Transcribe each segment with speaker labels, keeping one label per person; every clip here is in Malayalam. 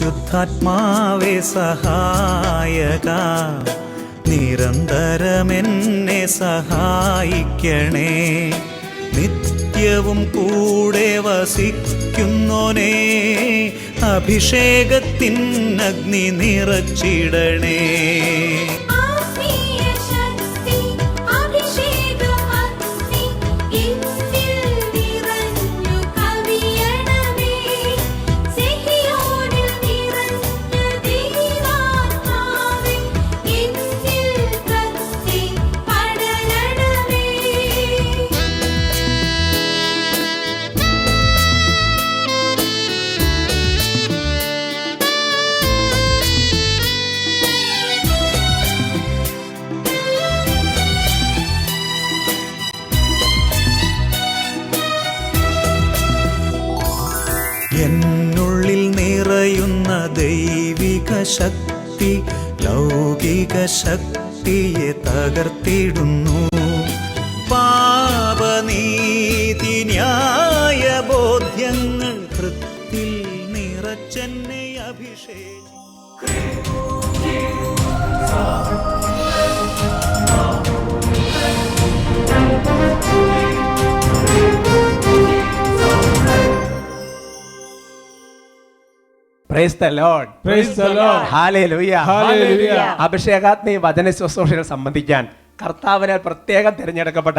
Speaker 1: പരിശുദ്ധാത്മാവേ സഹായക, നിരന്തരമെന്നെ സഹായിക്കണേ. നിത്യവും കൂടെ വസിക്കുന്നോനേ, അഭിഷേകത്തിൻ അഗ്നി നിറച്ചിടണേ. എന്നുള്ളിൽ നിറയുന്ന ദൈവിക ശക്തി ലൗകിക ശക്തിയെ തകർത്തിടുന്നു. പാപനീതി ന്യായ ബോധ്യങ്ങൾ ഹൃത്തിൽ നിറച്ചെന്നെ അഭിഷേകം.
Speaker 2: Praise the Lord.
Speaker 3: Praise the Lord.
Speaker 2: Hallelujah.
Speaker 3: Hallelujah.
Speaker 2: അഭിഷേകാഗ്നി വചന ശുശ്രൂഷകൾ സംബന്ധിക്കാൻ കർത്താവിനാൽ പ്രത്യേകം തിരഞ്ഞെടുക്കപ്പെട്ട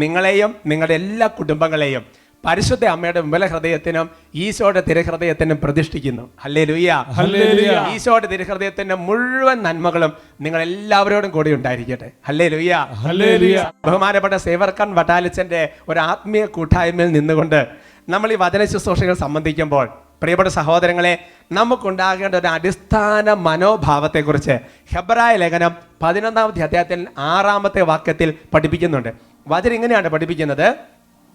Speaker 2: നിങ്ങളെയും നിങ്ങളുടെ എല്ലാ കുടുംബങ്ങളെയും പരിശുദ്ധ അമ്മയുടെ വിമല ഹൃദയത്തിനും ഈശോയുടെ തിരുഹൃദയത്തിനും പ്രതിഷ്ഠിക്കുന്നു. ഹല്ലേലൂയ.
Speaker 3: ഹല്ലേലൂയ.
Speaker 2: ഈശോയുടെ തിരുഹൃദയത്തിന്റെ മുഴുവൻ നന്മകളും നിങ്ങൾ എല്ലാവരോടും കൂടി ഉണ്ടായിരിക്കട്ടെ. ഹല്ലേലൂയ.
Speaker 3: ഹല്ലേലൂയ.
Speaker 2: ബഹുമാനപ്പെട്ട സേവർക്കൻ വട്ടാലിച്ചന്റെ ഒരു ആത്മീയ കൂട്ടായ്മയിൽ നിന്നുകൊണ്ട് നമ്മൾ ഈ വചന ശുശ്രൂഷകൾ സംബന്ധിക്കുമ്പോൾ പ്രിയപ്പെട്ട സഹോദരങ്ങളെ, നമുക്കുണ്ടാകേണ്ട ഒരു അടിസ്ഥാന മനോഭാവത്തെക്കുറിച്ച് ഹെബ്രായ ലേഖനം 11-ാമത്തെ അധ്യായത്തിൽ 6-ാമത്തെ വാക്യത്തിൽ പഠിപ്പിക്കുന്നുണ്ട്. വചനം ഇങ്ങനെയാണ് പഠിപ്പിക്കുന്നത്: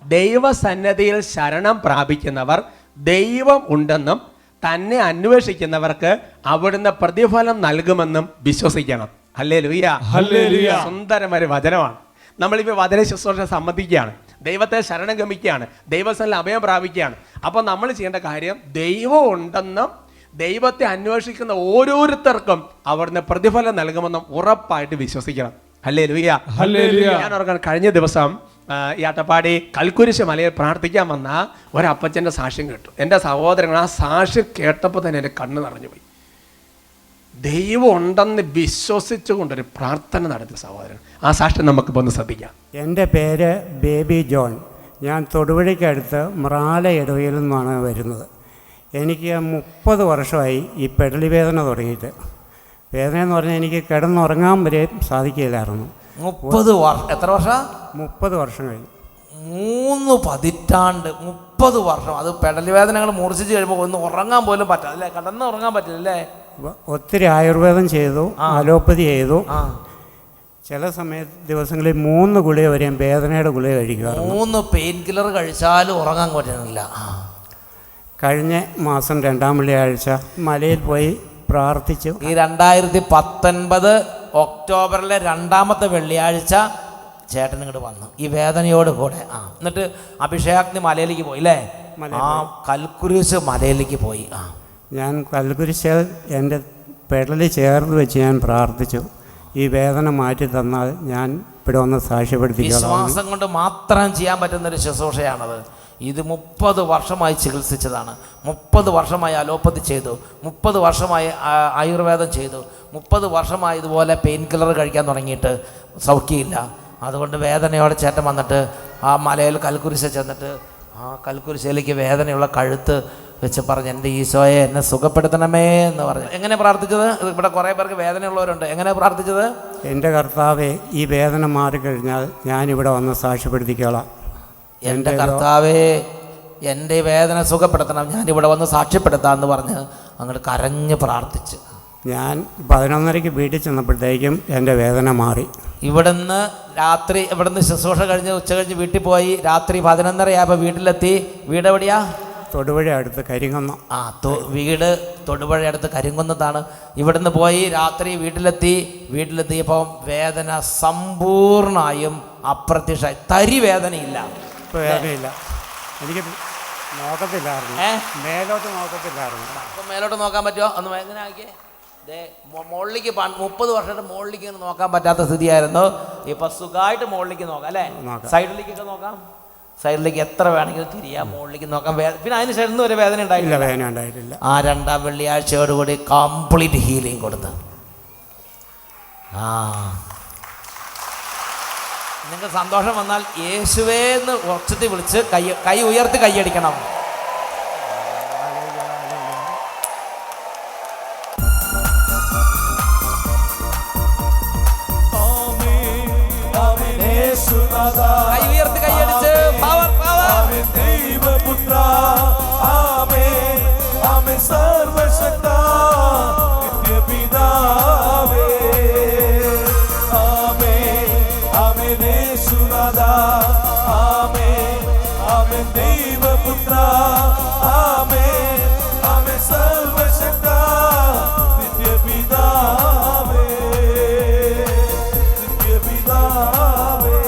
Speaker 2: ദൈവസന്നിധിയിൽ ശരണം പ്രാപിക്കുന്നവർ ദൈവം ഉണ്ടെന്നും തന്നെ അന്വേഷിക്കുന്നവർക്ക് അവിടുന്ന് പ്രതിഫലം നൽകുമെന്നും വിശ്വസിക്കണം. ഹല്ലേലൂയ.
Speaker 3: ഹല്ലേലൂയ.
Speaker 2: സുന്ദരമായ വചനമാണ്. നമ്മളിപ്പോൾ വചന ശുശ്രൂഷ സംബന്ധിക്കുകയാണ്, ദൈവത്തെ ശരണം ഗമിക്കുകയാണ്, ദൈവസ്ഥലിൽ അഭയം പ്രാപിക്കുകയാണ്. അപ്പോൾ നമ്മൾ ചെയ്യേണ്ട കാര്യം, ദൈവം ഉണ്ടെന്നും ദൈവത്തെ അന്വേഷിക്കുന്ന ഓരോരുത്തർക്കും അവിടുന്ന് പ്രതിഫലം നൽകുമെന്നും ഉറപ്പായിട്ട് വിശ്വസിക്കണം. ഹല്ലേലൂയ.
Speaker 3: ഹല്ലേലൂയ.
Speaker 2: ഞാൻ ഓർക്കാൻ കഴിഞ്ഞ ദിവസം ഈ അട്ടപ്പാടി കൽക്കുരിശ് മലയിൽ പ്രാർത്ഥിക്കാൻ വന്ന ഒരപ്പച്ചൻ്റെ സാക്ഷ്യം കേട്ടു. എൻ്റെ സഹോദരങ്ങൾ, ആ സാക്ഷ്യം കേട്ടപ്പോൾ തന്നെ എൻ്റെ കണ്ണ് നിറഞ്ഞുപോയി. ദൈവം ഉണ്ടെന്ന് വിശ്വസിച്ചുകൊണ്ടൊരു പ്രാർത്ഥന നടത്തിയ സഹോദരൻ. ആ സാക്ഷ്യം നമുക്കിപ്പോൾ ഒന്ന് ശ്രദ്ധിക്കാം.
Speaker 4: എൻ്റെ പേര് ബേബി ജോൺ. ഞാൻ തൊടുപുഴയ്ക്കടുത്ത് മ്രാല ഇടവയിൽ നിന്നാണ് വരുന്നത്. എനിക്ക് 30 വർഷമായി ഈ പെടലി വേദന തുടങ്ങിയിട്ട്. വേദന എന്ന് പറഞ്ഞാൽ എനിക്ക് കിടന്നുറങ്ങാൻ വരെ സാധിക്കില്ലായിരുന്നു.
Speaker 5: 30 വർഷം. എത്ര വർഷം?
Speaker 4: 30 വർഷം കഴിഞ്ഞു.
Speaker 5: 3 പതിറ്റാണ്ട്. 30 വർഷം. അത് പെടലി വേദനകൾ മൂർച്ഛിച്ച് കഴിയുമ്പോൾ ഒന്ന് ഉറങ്ങാൻ പോലും പറ്റില്ല അല്ലേ? കിടന്ന് ഉറങ്ങാൻ പറ്റില്ല അല്ലേ?
Speaker 4: ഒത്തിരി ആയുർവേദം ചെയ്തു, അലോപ്പതി ചെയ്തു. ചില ദിവസങ്ങളിൽ 3 ഗുളിക വരെയും വേദനയുടെ ഗുളിക കഴിക്കുമായിരുന്നു.
Speaker 5: 3 പെയിൻ കില്ലർ കഴിച്ചാലും ഉറങ്ങാൻ പറ്റുന്നില്ല.
Speaker 4: കഴിഞ്ഞ മാസം 2-ാം വെള്ളിയാഴ്ച മലയിൽ പോയി പ്രാർത്ഥിച്ചു.
Speaker 5: ഈ 2019 ഒക്ടോബറിലെ 2-ാമത്തെ വെള്ളിയാഴ്ച ചേട്ടൻ ഇങ്ങോട്ട് വന്നു ഈ വേദനയോട് കൂടെ. എന്നിട്ട് അഭിഷേകാഗ്നി മലയിലേക്ക് പോയി അല്ലേ? കൽക്കുരിശ് മലയിലേക്ക് പോയി.
Speaker 4: ഞാൻ കൽക്കുരിശ് എൻ്റെ പെടലിൽ ചേർത്ത് വെച്ച് ഞാൻ പ്രാർത്ഥിച്ചു, ഈ വേദന മാറ്റി തന്നാൽ ഞാൻ ഇവിടെ ഒന്ന് സാക്ഷ്യപ്പെടുത്തിക്കാം.
Speaker 5: വിശ്വാസം കൊണ്ട് മാത്രം ചെയ്യാൻ പറ്റുന്നൊരു ശുശ്രൂഷയാണത്. ഇത് 30 വർഷമായി ചികിത്സിച്ചതാണ്. 30 വർഷമായി അലോപ്പതി ചെയ്തു, 30 വർഷമായി ആയുർവേദം ചെയ്തു, 30 വർഷമായി ഇതുപോലെ പെയിൻ കില്ലർ കഴിക്കാൻ തുടങ്ങിയിട്ട് സൗഖ്യമില്ല. അതുകൊണ്ട് വേദനയോടെ ചേട്ടൻ വന്നിട്ട് ആ മലയിൽ കൽക്കുരിശ ചെന്നിട്ട് ആ കൽക്കുരിശയിലേക്ക് വേദനയുള്ള കഴുത്ത് വെച്ച് പറഞ്ഞ്, എൻ്റെ ഈശോയെ എന്നെ സുഖപ്പെടുത്തണമേ എന്ന് പറഞ്ഞു. എങ്ങനെ പ്രാർത്ഥിച്ചത്? ഇവിടെ കുറേ പേർക്ക് വേദനയുള്ളവരുണ്ട്. എങ്ങനെ പ്രാർത്ഥിച്ചത്?
Speaker 4: എൻ്റെ കർത്താവേ, ഈ വേദന മാറിക്കഴിഞ്ഞാൽ ഞാനിവിടെ വന്ന് സാക്ഷ്യപ്പെടുത്തിക്കോളാം.
Speaker 5: എൻ്റെ കർത്താവേ, എൻ്റെ വേദന സുഖപ്പെടുത്തണം, ഞാനിവിടെ വന്ന് സാക്ഷ്യപ്പെടുത്താമെന്ന് പറഞ്ഞ് അങ്ങോട്ട് കരഞ്ഞ് പ്രാർത്ഥിച്ച്
Speaker 4: ഞാൻ 11:30 വീട്ടിൽ ചെന്നപ്പോഴത്തേക്കും എൻ്റെ വേദന മാറി.
Speaker 5: ഇവിടുന്ന് ശുശ്രൂഷ കഴിഞ്ഞ് ഉച്ച കഴിഞ്ഞ് വീട്ടിൽ പോയി. രാത്രി 11:30 ആയപ്പോൾ വീട്ടിലെത്തി. വീട് എവിടെയാ?
Speaker 4: തൊടുപുഴ അടുത്ത് കരിങ്കുന്നം.
Speaker 5: വീട് തൊടുപുഴ അടുത്ത് കരിങ്കുന്നത്താണ്. ഇവിടുന്ന് പോയി രാത്രി വീട്ടിലെത്തിയപ്പോൾ വേദന സമ്പൂർണ്ണമായും അപ്രത്യക്ഷമായി. തരി വേദനയില്ല.
Speaker 4: വേദനയില്ല. എനിക്ക് നോക്കത്തില്ലായിരുന്നു. മേലോട്ട് നോക്കത്തില്ലായിരുന്നു.
Speaker 5: അപ്പം മേലോട്ട് നോക്കാൻ പറ്റുമോ? ഒന്ന് എങ്ങനെ ആക്കിയേ? മുകളിലേക്ക് 30 വർഷമായിട്ട് മുകളിലേക്ക് ഇങ്ങനെ നോക്കാൻ പറ്റാത്ത സ്ഥിതിയായിരുന്നു. ഇപ്പം സുഖമായിട്ട് മുകളിലേക്ക് നോക്കാം അല്ലേ? സൈഡിലേക്കൊക്കെ നോക്കാം. സൈഡിലേക്ക് എത്ര വേണമെങ്കിലും തിരിയാം. മുകളിലേക്ക് നോക്കാം. പിന്നെ അതിന് ശേഷം ഒരു വേദന ഉണ്ടായില്ല.
Speaker 4: വേദന ഉണ്ടായിട്ടില്ല.
Speaker 5: ആ 2ാം വെള്ളിയാഴ്ചയോടുകൂടി കംപ്ലീറ്റ് ഹീലിംഗ് കൊടുത്ത്. നിങ്ങൾക്ക് സന്തോഷം വന്നാൽ യേശുവേന്ന് ഉച്ചത്തിൽ വിളിച്ച് കൈ ഉയർത്തി കൈയടിക്കണം. കൈ ഉയർത്തി കൈയടിച്ച് പവർ പവർ.
Speaker 3: ദൈവപുത്ര ആമേൻ ആമേൻ സർവശക്ത നിത്യപിതാവേ ആമേൻ ആമേൻ യേശുനാഥാ ആമേൻ ആമേൻ ദൈവപുത്ര ആമേൻ ആമേൻ സർവശക്ത നിത്യപിതാവേ നിത്യപിതാവേ.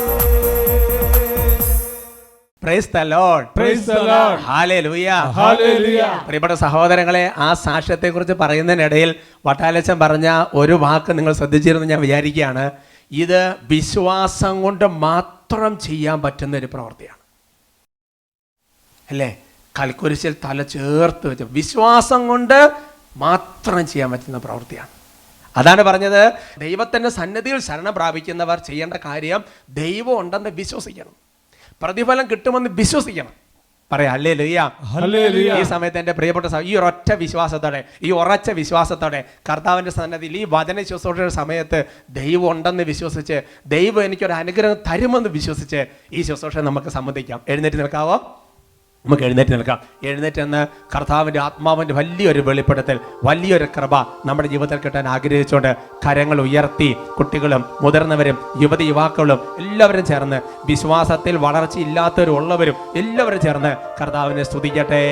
Speaker 2: Praise the Lord.
Speaker 3: Praise the Lord.
Speaker 2: Hallelujah.
Speaker 3: Hallelujah.
Speaker 2: പ്രിയപ്പെട്ട സഹോദരങ്ങളെ, ആ സാക്ഷ്യത്തെക്കുറിച്ച് പറയുന്നതിനിടയിൽ വട്ടാലച്ചൻ പറഞ്ഞ ഒരു വാക്ക് നിങ്ങൾ ശ്രദ്ധിച്ചിരുന്നു ഞാൻ വിചാരിക്കുകയാണ്. ഇത് വിശ്വാസം കൊണ്ട് മാത്രം ചെയ്യാൻ പറ്റുന്ന ഒരു പ്രവൃത്തിയാണ് അല്ലേ? കൽക്കുരിശിൽ തല ചേർത്ത് വെച്ച് വിശ്വാസം കൊണ്ട് മാത്രം ചെയ്യാൻ പറ്റുന്ന പ്രവൃത്തിയാണ്. അതാണ് പറഞ്ഞത്, ദൈവത്തിൻ്റെ സന്നിധിയിൽ ശരണം പ്രാപിക്കുന്നവർ ചെയ്യേണ്ട കാര്യം ദൈവം ഉണ്ടെന്ന് വിശ്വസിക്കണം, പ്രതിഫലം കിട്ടുമെന്ന് വിശ്വസിക്കണം. പറയാം ഹല്ലേലൂയ. ഈ സമയത്ത് എൻ്റെ പ്രിയപ്പെട്ട ഈ ഒരൊറ്റ വിശ്വാസത്തോടെ, ഈ ഉറച്ച വിശ്വാസത്തോടെ കർത്താവിൻ്റെ സന്നിധിയിൽ ഈ വചന ശുശ്രൂഷയുടെ സമയത്ത് ദൈവം ഉണ്ടെന്ന് വിശ്വസിച്ച്, ദൈവം എനിക്കൊരു അനുഗ്രഹം തരുമെന്ന് വിശ്വസിച്ച് ഈ ശുശ്രൂഷ നമുക്ക് സംബന്ധിക്കാം. എഴുന്നേറ്റ് നിൽക്കാവോ? നമുക്ക് എഴുന്നേറ്റ് നിൽക്കാം. എഴുന്നേറ്റ് എന്ന് കർത്താവിൻ്റെ ആത്മാവിൻ്റെ വലിയൊരു വെളിപ്പെടുത്തൽ, വലിയൊരു കൃപ നമ്മുടെ ജീവിതത്തിൽ കിട്ടാൻ ആഗ്രഹിച്ചുകൊണ്ട് കരങ്ങൾ ഉയർത്തി കുട്ടികളും മുതിർന്നവരും യുവതി യുവാക്കളും എല്ലാവരും ചേർന്ന്, വിശ്വാസത്തിൽ വളർച്ചയില്ലാത്തവരും ഉള്ളവരും എല്ലാവരും ചേർന്ന് കർത്താവിനെ സ്തുതിക്കട്ടെ.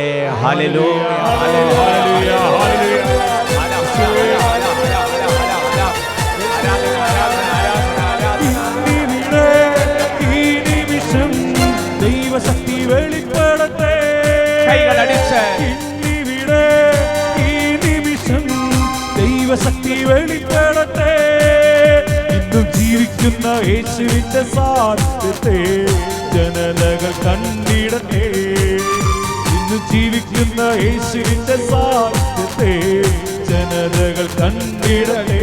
Speaker 2: Hallelujah hallelujah hallelujah.
Speaker 3: ദൈവശക്തി വെളിപ്പെടട്ടെ.
Speaker 2: കൈകളടിച്ച്
Speaker 3: ഇന്നിവിടെ ഈ നിമിഷം ദൈവശക്തി വെളിപ്പെടട്ടെ. ഇന്നും ജീവിക്കുന്ന യേശുവിന്റെ സാന്നിധ്യത്തെ ജനതകൾ കണ്ടിടട്ടെ. ഇന്നും ജീവിക്കുന്ന യേശുവിന്റെ സാന്നിധ്യത്തെ ജനതകൾ കണ്ടിടട്ടെ.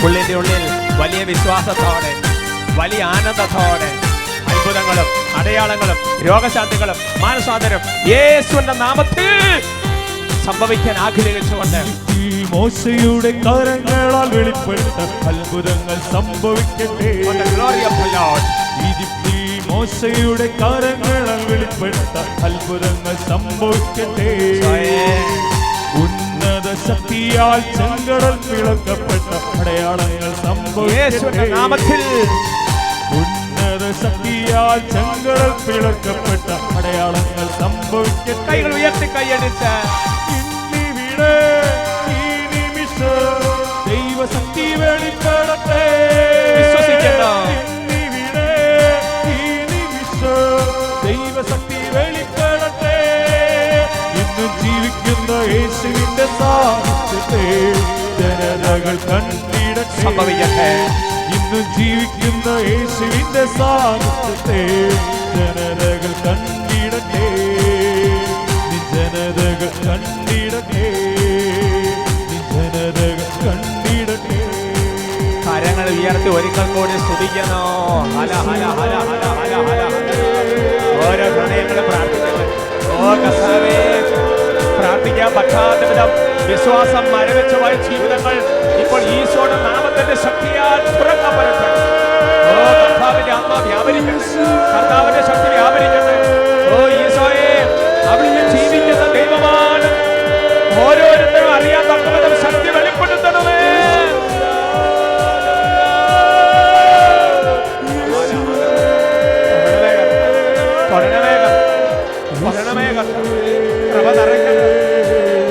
Speaker 2: ഉള്ളിൻ്റെ ഉള്ളിൽ വലിയ വിശ്വാസത്തോടെ, വലിയ ആനന്ദത്തോടെ അത്ഭുതങ്ങളും അടയാളങ്ങളും രോഗശാന്തികളും മാനസാന്തരം യേശുവിന്റെ നാമത്തിൽ സംഭവിക്കാൻ ആഗ്രഹിച്ചുകൊണ്ട്
Speaker 3: മോശയുടെ കരങ്ങളാൽ വെളിപ്പെട്ട അത്ഭുതങ്ങൾ സംഭവിക്കട്ടെ. മോശയുടെ കരങ്ങളാൽ വെളിപ്പെട്ട അത്ഭുതങ്ങൾ സംഭവിക്കട്ടെ. ഉന്നത ശക്തിയാൽ ചെങ്കടൽ പിളക്കപ്പെട്ട അടയാളങ്ങൾ സംഭവിക്കട്ടെ. ഉന്നത ശക്തിയാൽ ചെങ്കടൽ പിളക്കപ്പെട്ട അടയാളങ്ങൾ സംഭവിക്കട്ടെ.
Speaker 2: കൈകൾ ഉയർത്തി കൈയടിച്ച്
Speaker 3: ഇന്നിവിടെ ഈ നിമിഷം ദൈവശക്തി വെളിപ്പെടട്ടെ.
Speaker 2: വിശ്വസിക്കുന്നു.
Speaker 3: ഇന്നിവിടെ ഈ നിമിഷം ദൈവശക്തി വെളിപ്പെടട്ടെ. ഇന്നും ജീവിക്കുന്ന യേശുവിന്റെ സാന്നിധ്യത്തെ ജനതകൾ കണ്ടിടട്ടെ.
Speaker 2: സംഭവിക്കട്ടെ.
Speaker 3: ഇന്നും ജീവിക്കുന്ന യേശുവിന്റെ സാന്നിധ്യത്തെ ജനതകൾ കണ്ടിടട്ടെ. ജനതകൾ കണ്ടിടട്ടെ. ജനതകൾ കണ്ടിടട്ടെ.
Speaker 2: കരങ്ങൾ ഉയർത്തി ഒരിക്കൽ കൂടി സ്തുതിക്കുന്നു. ഹല ഹല ഹല ഹല ഹല ഹല. ഓരോ ഹൃദയങ്ങളും പ്രാർത്ഥിക്കുന്നു. ഓ കർത്താവേ, പ്രാർത്ഥിക്കാൻ പറ്റാത്ത വിധം വിശ്വാസം മരവിച്ച പോയ ജീവിതങ്ങൾ ഇപ്പോൾ ഈശോയുടെ നാമത്തിന്റെ ശക്തിയാൽ തുറക്കപ്പെടട്ടെ. ഓ കർത്താവിന്റെ ആത്മാ വ്യാപരിക്കട്ടെ. കർത്താവിന്റെ ശക്തി വ്യാപരിക്കട്ടെ. ഓ ഈശോയെ, അവിടുന്ന് ജീവിക്കുന്ന ദൈവമാണ്. ഓരോരുത്തരും അറിയാൻ തക്കവിധം ശക്തി വെളിപ്പെടുത്തണമേ. കൃപ നിറയ്ക്കണം,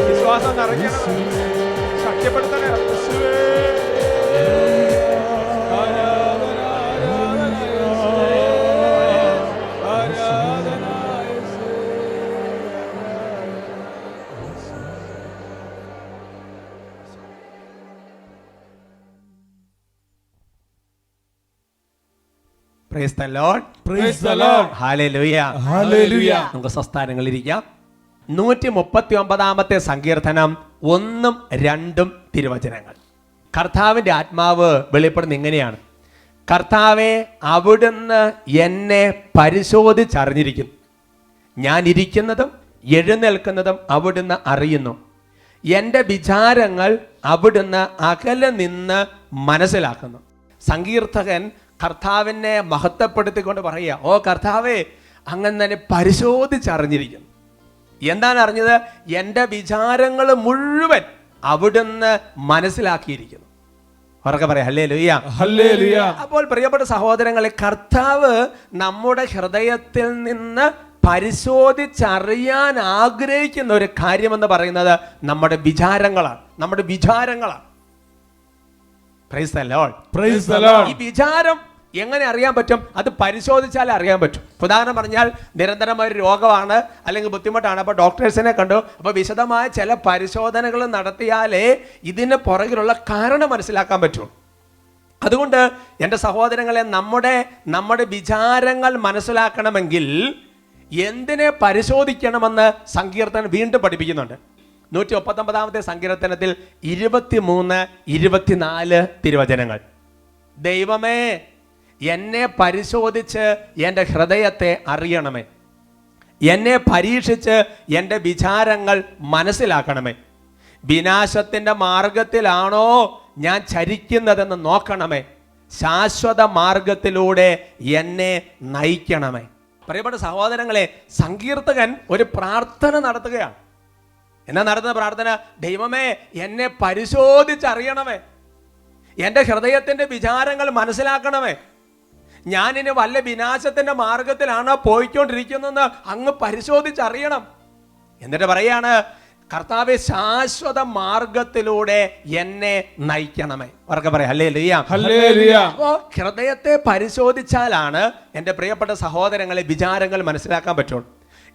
Speaker 2: വിശ്വാസം നിറയ്ക്കണം, ശക്തിപ്പെടുത്തണേ. Price the Lord.
Speaker 3: Praise the Lord.
Speaker 2: Hallelujah.
Speaker 3: Hallelujah.
Speaker 2: നമുക്ക് സ്വസ്ഥാനങ്ങളിരിക്കാം. 139 സങ്കീർത്തനം 1, 2 തിരുവചനങ്ങൾ. കർത്താവിൻ്റെ ആത്മാവ് വെളിപ്പെടുന്ന ഇങ്ങനെയാണ്: കർത്താവെ, അവിടുന്ന് എന്നെ പരിശോധിച്ചറിഞ്ഞിരിക്കുന്നു. ഞാൻ ഇരിക്കുന്നതും എഴുന്നേൽക്കുന്നതും അവിടുന്ന് അറിയുന്നു. എൻ്റെ വിചാരങ്ങൾ അവിടുന്ന് അകലെ നിന്ന് മനസ്സിലാക്കുന്നു. സങ്കീർത്തകൻ കർത്താവിനെ മഹത്വപ്പെടുത്തിക്കൊണ്ട് പറയുക, ഓ കർത്താവേ, അങ്ങനെ തന്നെ പരിശോധിച്ചറിഞ്ഞിരിക്കുന്നു. എന്താണ് അറിഞ്ഞത്? എൻ്റെ വിചാരങ്ങൾ മുഴുവൻ അവിടുന്ന് മനസ്സിലാക്കിയിരിക്കുന്നു. ഉറക്കെ പറയാം ഹല്ലേലൂയ.
Speaker 3: Hallelujah.
Speaker 2: അപ്പോൾ പ്രിയപ്പെട്ട സഹോദരങ്ങളെ, കർത്താവ് നമ്മുടെ ഹൃദയത്തിൽ നിന്ന് പരിശോധിച്ചറിയാൻ ആഗ്രഹിക്കുന്ന ഒരു കാര്യമെന്ന് പറയുന്നത് നമ്മുടെ വിചാരങ്ങളാണ്. നമ്മുടെ വിചാരങ്ങളാണ്. Praise the Lord.
Speaker 3: Praise the Lord.
Speaker 2: ഈ വിചാരം എങ്ങനെ അറിയാൻ പറ്റും? അത് പരിശോധിച്ചാലേ അറിയാൻ പറ്റും. ഉദാഹരണം പറഞ്ഞാൽ, നിരന്തരമായ ഒരു രോഗമാണ് അല്ലെങ്കിൽ ബുദ്ധിമുട്ടാണ്, അപ്പോൾ ഡോക്ടേഴ്സിനെ കണ്ടു, അപ്പോൾ വിശദമായ ചില പരിശോധനകൾ നടത്തിയാലേ ഇതിന് പുറകിലുള്ള കാരണം മനസ്സിലാക്കാൻ പറ്റും. അതുകൊണ്ട് എൻ്റെ സഹോദരങ്ങളെ, നമ്മുടെ വിചാരങ്ങൾ മനസ്സിലാക്കണമെങ്കിൽ എന്തിനെ പരിശോധിക്കണമെന്ന് സങ്കീർത്തനം വീണ്ടും പഠിപ്പിക്കുന്നുണ്ട്. 139 സങ്കീർത്തനത്തിൽ 23, 24 തിരുവചനങ്ങൾ. ദൈവമേ, എന്നെ പരിശോധിച്ച് എൻ്റെ ഹൃദയത്തെ അറിയണമേ. എന്നെ പരീക്ഷിച്ച് എൻ്റെ വിചാരങ്ങൾ മനസ്സിലാക്കണമേ. വിനാശത്തിൻ്റെ മാർഗത്തിലാണോ ഞാൻ ചരിക്കുന്നതെന്ന് നോക്കണമേ. ശാശ്വത മാർഗത്തിലൂടെ എന്നെ നയിക്കണമേ. പ്രിയപ്പെട്ട സഹോദരങ്ങളെ, സങ്കീർത്തകൻ ഒരു പ്രാർത്ഥന നടത്തുകയാണ്. എന്നാ നടത്തുന്ന പ്രാർത്ഥന? ദൈവമേ, എന്നെ പരിശോധിച്ചറിയണമേ. എൻ്റെ ഹൃദയത്തിൻ്റെ വിചാരങ്ങൾ മനസ്സിലാക്കണമേ. ഞാനിനി വല്ല വിനാശത്തിൻ്റെ മാർഗത്തിലാണോ പോയിക്കൊണ്ടിരിക്കുന്നതെന്ന് അങ്ങ് പരിശോധിച്ചറിയണം. എന്നിട്ട് പറയാണ്, കർത്താവേ, ശാശ്വത മാർഗത്തിലൂടെ എന്നെ നയിക്കണമേ. ഉറക്കെ പറയാം ഹല്ലേലൂയ.
Speaker 3: Hallelujah.
Speaker 2: അപ്പോൾ ഹൃദയത്തെ പരിശോധിച്ചാലാണ് എൻ്റെ പ്രിയപ്പെട്ട സഹോദരങ്ങളെ വിചാരങ്ങൾ മനസ്സിലാക്കാൻ പറ്റുള്ളൂ.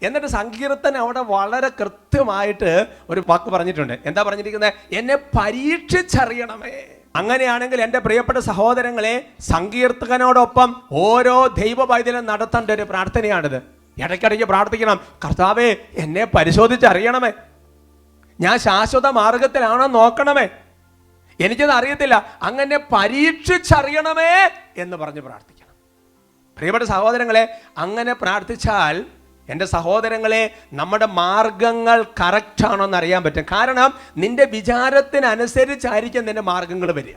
Speaker 2: എന്നിട്ട് സങ്കീർത്തനം അവിടെ വളരെ കൃത്യമായിട്ട് ഒരു വാക്ക് പറഞ്ഞിട്ടുണ്ട്. എന്താ പറഞ്ഞിരിക്കുന്നത്? എന്നെ പരീക്ഷിച്ചറിയണമേ. അങ്ങനെയാണെങ്കിൽ എൻ്റെ പ്രിയപ്പെട്ട സഹോദരങ്ങളെ, സങ്കീർത്തകനോടൊപ്പം ഓരോ ദൈവവൈദ്യനും നടത്തേണ്ട ഒരു പ്രാർത്ഥനയാണിത്. ഇടയ്ക്കിടയ്ക്ക് പ്രാർത്ഥിക്കണം, കർത്താവേ, എന്നെ പരിശോധിച്ചറിയണമേ. ഞാൻ ശാശ്വത മാർഗത്തിലാണോ നോക്കണമേ. എനിക്കത് അറിയത്തില്ല, അങ്ങനെ പരീക്ഷിച്ചറിയണമേ എന്ന് പറഞ്ഞ് പ്രാർത്ഥിക്കണം. പ്രിയപ്പെട്ട സഹോദരങ്ങളെ, അങ്ങനെ പ്രാർത്ഥിച്ചാൽ എൻ്റെ സഹോദരങ്ങളെ, നമ്മുടെ മാർഗങ്ങൾ കറക്റ്റാണോ എന്ന് അറിയാൻ പറ്റും. കാരണം നിന്റെ വിചാരത്തിനനുസരിച്ചായിരിക്കും നിന്റെ മാർഗങ്ങൾ വരിക.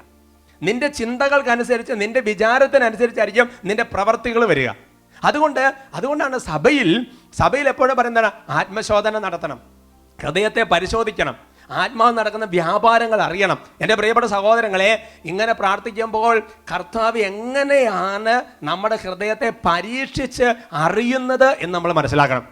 Speaker 2: നിന്റെ ചിന്തകൾക്കനുസരിച്ച്, നിന്റെ വിചാരത്തിനനുസരിച്ചായിരിക്കും നിന്റെ പ്രവർത്തികൾ വരിക. അതുകൊണ്ടാണ് സഭയിൽ എപ്പോഴും പറയുന്നത്, ആത്മശോധന നടത്തണം, ഹൃദയത്തെ പരിശോധിക്കണം, ആത്മാവ് നടക്കുന്ന വ്യാപാരങ്ങൾ അറിയണം. എൻ്റെ പ്രിയപ്പെട്ട സഹോദരങ്ങളെ, ഇങ്ങനെ പ്രാർത്ഥിക്കുമ്പോൾ കർത്താവ് എങ്ങനെയാണ് നമ്മുടെ ഹൃദയത്തെ പരീക്ഷിച്ച് അറിയുന്നത് എന്ന് നമ്മൾ മനസ്സിലാക്കണം.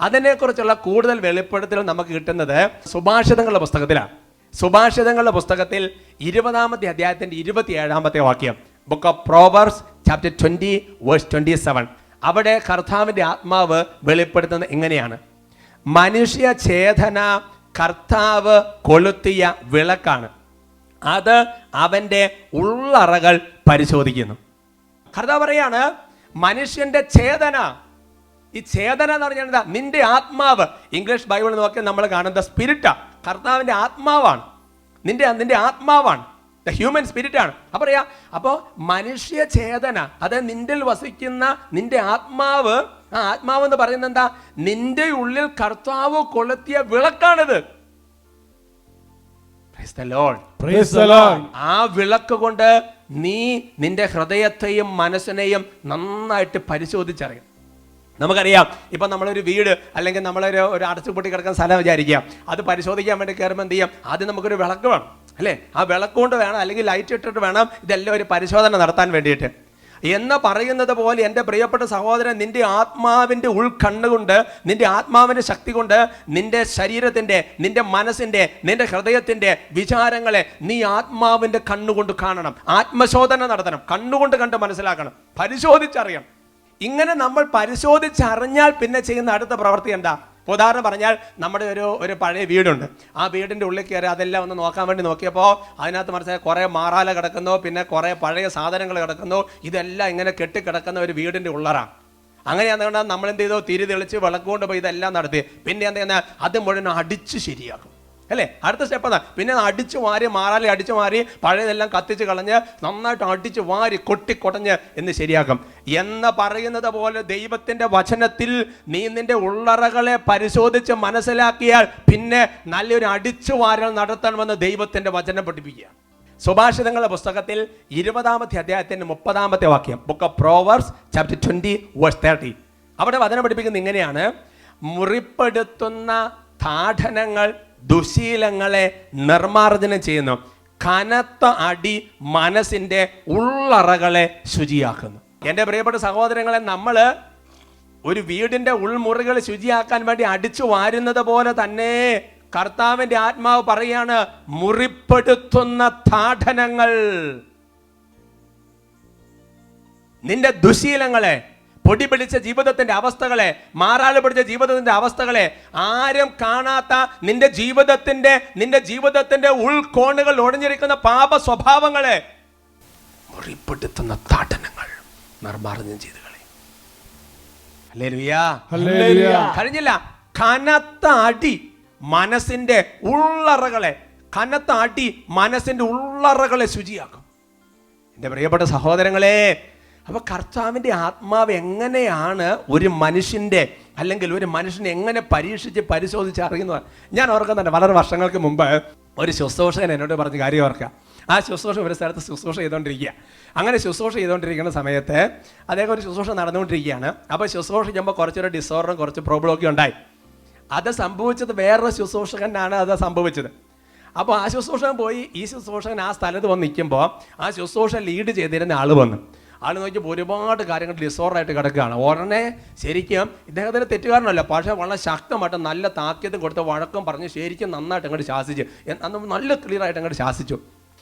Speaker 2: അതിനെക്കുറിച്ചുള്ള കൂടുതൽ വെളിപ്പെടുത്തൽ നമുക്ക് കിട്ടുന്നത് സുഭാഷിതങ്ങളുടെ പുസ്തകത്തിലാണ്. സുഭാഷിതങ്ങളുടെ പുസ്തകത്തിൽ 20-ാമത്തെ അധ്യായത്തിൻ്റെ 27-ാമത്തെ വാക്യം, book of proverbs chapter 20 verse 27. അവിടെ കർത്താവിൻ്റെ ആത്മാവ് വെളിപ്പെടുത്തുന്നത് ഇങ്ങനെയാണ്: മനുഷ്യ ചേതന കർത്താവ് കൊളുത്തിയ വിളക്കാണ്, അത് അവൻ്റെ ഉള്ളറകൾ പരിശോധിക്കുന്നു. കർത്താവ് പറയാണ്, മനുഷ്യന്റെ ചേതന, ഈ ചേതന എന്ന് പറഞ്ഞാൽ എന്താ? നിന്റെ ആത്മാവ്. ഇംഗ്ലീഷ് ബൈബിൾ നോക്കിയാൽ നമ്മൾ കാണുന്നത് സ്പിരിറ്റാ. കർത്താവിൻ്റെ ആത്മാവാണ്, നിന്റെ ആത്മാവാണ്, ദ ഹ്യൂമൻ സ്പിരിറ്റ് ആണ്. അപ്പോൾ മനുഷ്യ ചേതന, അത് നിന്നിൽ വസിക്കുന്ന നിന്റെ ആത്മാവ്. ആ ആത്മാവ് എന്ന് പറയുന്നത് എന്താ? നിന്റെ ഉള്ളിൽ കർത്താവ് കൊളുത്തിയ വിളക്കാണിത്. Praise the Lord.
Speaker 3: Praise the Lord.
Speaker 2: ആ വിളക്ക് കൊണ്ട് നീ നിന്റെ ഹൃദയത്തെയും മനസ്സിനെയും നന്നായിട്ട് പരിശോധിച്ചറിയും. നമുക്കറിയാം, ഇപ്പം നമ്മളൊരു വീട് അല്ലെങ്കിൽ നമ്മളൊരു അടച്ചുപൂട്ടി കിടക്കുന്ന സ്ഥലം വിചാരിക്കുക, അത് പരിശോധിക്കാൻ വേണ്ടി കയറുമ്പോൾ എന്ത് ചെയ്യും? ആദ്യം നമുക്കൊരു വിളക്ക് വേണം, അല്ലേ? ആ വിളക്ക് കൊണ്ട് വേണം, അല്ലെങ്കിൽ ലൈറ്റ് ഇട്ടിട്ട് വേണം ഇതെല്ലാം ഒരു പരിശോധന നടത്താൻ വേണ്ടിയിട്ട്. എന്ന് പറയുന്നത് പോലെ എൻ്റെ പ്രിയപ്പെട്ട സഹോദരൻ, നിന്റെ ആത്മാവിൻ്റെ ഉൾക്കണ്ണുകൊണ്ട്, നിന്റെ ആത്മാവിൻ്റെ ശക്തി കൊണ്ട് നിന്റെ ശരീരത്തിൻ്റെ, നിന്റെ മനസ്സിൻ്റെ, നിന്റെ ഹൃദയത്തിൻ്റെ വിചാരങ്ങളെ നീ ആത്മാവിൻ്റെ കണ്ണുകൊണ്ട് കാണണം, ആത്മശോധന നടത്തണം, കണ്ണുകൊണ്ട് കണ്ട് മനസ്സിലാക്കണം, പരിശോധിച്ചറിയണം. ഇങ്ങനെ നമ്മൾ പരിശോധിച്ചറിഞ്ഞാൽ പിന്നെ ചെയ്യുന്ന അടുത്ത പ്രവൃത്തി എന്താ? ഉദാഹരണം പറഞ്ഞാൽ നമ്മുടെ ഒരു പഴയ വീടുണ്ട്. ആ വീടിൻ്റെ ഉള്ളിൽ കയറി അതെല്ലാം ഒന്ന് നോക്കാൻ വേണ്ടി നോക്കിയപ്പോൾ അതിനകത്ത് മനസ്സിലായി കുറേ മാറാല കിടക്കുന്നു, പിന്നെ കുറേ പഴയ സാധനങ്ങൾ കിടക്കുന്നു. ഇതെല്ലാം ഇങ്ങനെ കെട്ടിക്കിടക്കുന്ന ഒരു വീടിൻ്റെ ഉള്ളറാണ്. അങ്ങനെയാണെന്ന് നമ്മൾ എന്ത് ചെയ്തു, തിരി തെളിച്ച് വിളക്കുകൊണ്ട് പോയി ഇതെല്ലാം നടത്തി. പിന്നെ എന്താ ചെയ്യുന്നത്, അത് മുഴുവൻ അടിച്ച് ശരിയാക്കും അല്ലേ. അടുത്ത സ്റ്റെപ്പ് അതാ. പിന്നെ അടിച്ചു മാറി, മാറാലി അടിച്ചു മാറി, പഴയതെല്ലാം കത്തിച്ച് കളഞ്ഞ് നന്നായിട്ട് അടിച്ച് വാരി കൊട്ടിക്കൊടഞ്ഞ് എന്ന് ശരിയാക്കും. എന്ന് പറയുന്നത് പോലെ ദൈവത്തിൻ്റെ വചനത്തിൽ നീ നിന്റെ ഉള്ളറകളെ പരിശോധിച്ച് മനസ്സിലാക്കിയാൽ പിന്നെ നല്ലൊരു അടിച്ചു വാരൽ നടത്തണമെന്ന് ദൈവത്തിൻ്റെ വചനം പഠിപ്പിക്കുക. സുഭാഷിതങ്ങളുടെ പുസ്തകത്തിൽ 20-ാമത്തെ അധ്യായത്തിൻ്റെ 30-ാമത്തെ വാക്യം, ബുക്ക് ഓഫ് പ്രോവർബ്സ് ചാപ്റ്റർ 20:30. അവിടെ വചനം പഠിപ്പിക്കുന്നത് ഇങ്ങനെയാണ്: മുറിപ്പെടുത്തുന്ന താഠനങ്ങൾ ദുശീലങ്ങളെ നിർമ്മാർജ്ജനം ചെയ്യുന്നു, കനത്ത അടി മനസ്സിൻ്റെ ഉള്ളറകളെ ശുചിയാക്കുന്നു. എൻ്റെ പ്രിയപ്പെട്ട സഹോദരങ്ങളെ, നമ്മൾ ഒരു വീടിൻ്റെ ഉൾമുറികൾ ശുചിയാക്കാൻ വേണ്ടി അടിച്ചു വാരുന്നത് പോലെ തന്നെ കർത്താവിൻ്റെ ആത്മാവ് പറയാണ്, മുറിപ്പെടുത്തുന്ന താഠനങ്ങൾ, നിന്റെ ദുശീലങ്ങളെ, പൊടി പിടിച്ച ജീവിതത്തിന്റെ അവസ്ഥകളെ, മാറാല പിടിച്ച ജീവിതത്തിന്റെ അവസ്ഥകളെ, ആരും കാണാത്ത നിന്റെ ജീവിതത്തിന്റെ ഉൾക്കോണുകൾ ഒളിഞ്ഞിരിക്കുന്ന പാപ സ്വഭാവങ്ങളെ മുറിപ്പെടുത്തുന്ന താഠനങ്ങൾ നിർമ്മാർജ്ജനം ചെയ്ത് കളയും. ഹല്ലേലൂയ. കഴിഞ്ഞില്ല. കനത്ത അടി മനസ്സിന്റെ ഉള്ളറകളെ, കനത്ത അടി മനസ്സിന്റെ ഉള്ളറകളെ ശുചിയാക്കും. എൻ്റെ പ്രിയപ്പെട്ട സഹോദരങ്ങളെ, അപ്പോൾ കർത്താവിൻ്റെ ആത്മാവ് എങ്ങനെയാണ് ഒരു മനുഷ്യൻ്റെ അല്ലെങ്കിൽ ഒരു മനുഷ്യനെ എങ്ങനെ പരീക്ഷിച്ച് പരിശോധിച്ച് അറിയുന്നത്? ഞാൻ ഓർക്കുന്നുണ്ട്, വളരെ വർഷങ്ങൾക്ക് മുമ്പ് ഒരു ശുശ്രൂഷകൻ എന്നോട് പറഞ്ഞ കാര്യം ഓർക്കുക. ആ ശുശ്രൂഷ ഒരു സ്ഥലത്ത് ശുശ്രൂഷ ചെയ്തുകൊണ്ടിരിക്കുക. അങ്ങനെ ശുശ്രൂഷ ചെയ്തുകൊണ്ടിരിക്കുന്ന സമയത്ത് അദ്ദേഹം ഒരു ശുശ്രൂഷ നടന്നുകൊണ്ടിരിക്കുകയാണ്. അപ്പോൾ ശുശ്രൂഷ ചെയ്യുമ്പോൾ കുറച്ചൊരു ഡിസോർഡറും കുറച്ച് പ്രോബ്ലമൊക്കെ ഉണ്ടായി. അത് സംഭവിച്ചത് വേറൊരു ശുശ്രൂഷകനാണ് അത് സംഭവിച്ചത്. അപ്പോൾ ആ ശുശ്രൂഷകൻ പോയി, ഈ ശുശ്രൂഷകൻ ആ സ്ഥലത്ത് വന്ന് നിൽക്കുമ്പോൾ ആ ശുശ്രൂഷ ലീഡ് ചെയ്തിരുന്ന ആൾ വന്നു. ആൾ നോക്കിയപ്പോൾ ഒരുപാട് കാര്യങ്ങൾ ഡിസോർഡറായിട്ട് കിടക്കുകയാണ്. ഉടനെ ശരിക്കും ഇദ്ദേഹത്തിന് തെറ്റുകാരനല്ല, പക്ഷേ വളരെ ശക്തമായിട്ട് നല്ല താക്കീതും കൊടുത്ത് വഴക്കം പറഞ്ഞ് ശരിക്കും നന്നായിട്ട് അങ്ങോട്ട് ശാസിച്ചു, നല്ല ക്ലിയറായിട്ട് അങ്ങോട്ട് ശാസിച്ചു.